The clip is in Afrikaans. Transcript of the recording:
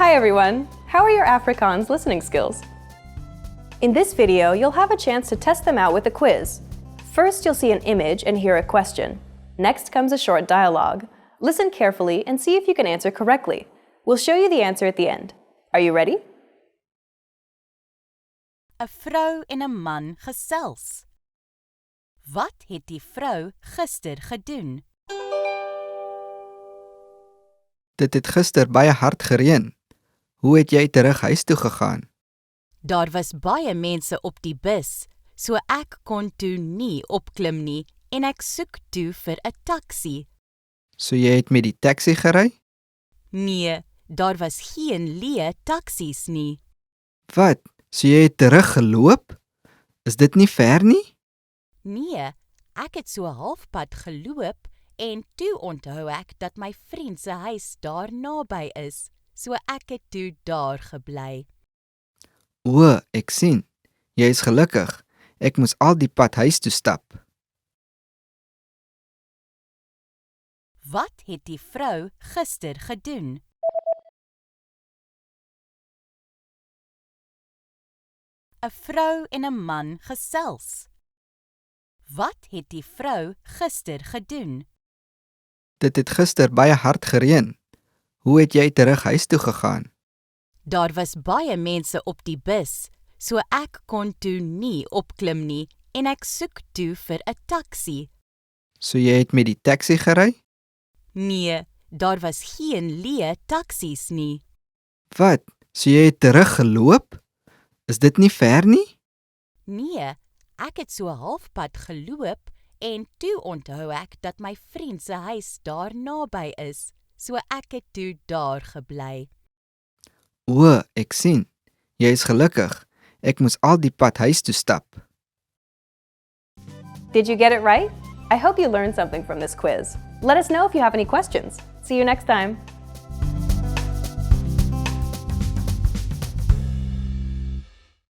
Hi everyone! How are your Afrikaans listening skills? In this video, you'll have a chance to test them out with a quiz. First, you'll see an image and hear a question. Next comes a short dialogue. Listen carefully and see if you can answer correctly. We'll show you the answer at the end. Are you ready? 'n Vrou en 'n man gesels. Wat het die vrou gister gedoen? Dit het gister baie hard gereën. Hoe het jy terug huis toe gegaan? Daar was baie mense op die bus, so ek kon toe nie opklim nie en ek soek toe vir 'n taxi. So jy het met die taxi gery? Nee, daar was geen leë taksies nie. Wat? So jy het teruggeloop? Is dit nie ver nie? Nee, ek het so halfpad geloop en toe onthou ek dat my vriend se huis daar naby is, so ek het toe daar gebly. O, ek sien. Jy is gelukkig. Ek moes al die pad huis toe stap. Wat het die vrou gister gedoen? 'n Vrou en 'n man gesels. Wat het die vrou gister gedoen? Dit het gister baie hard gereën. Hoe het jy terug huis toe gegaan? Daar was baie mense op die bus, so ek kon toe nie opklim nie en ek soek toe vir 'n taxi. So jy het met die taxi gery? Nee, daar was geen leë taksies nie. Wat? So jy het teruggeloop? Is dit nie ver nie? Nee, ek het so halfpad geloop en toe onthou ek dat my vriend se huis daar naby is, so ek het toe daar gebly. O, ek sien. Jy is gelukkig. Ek moes al die pad huis toe stap. Did you get it right? I hope you learned something from this quiz. Let us know if you have any questions. See you next time!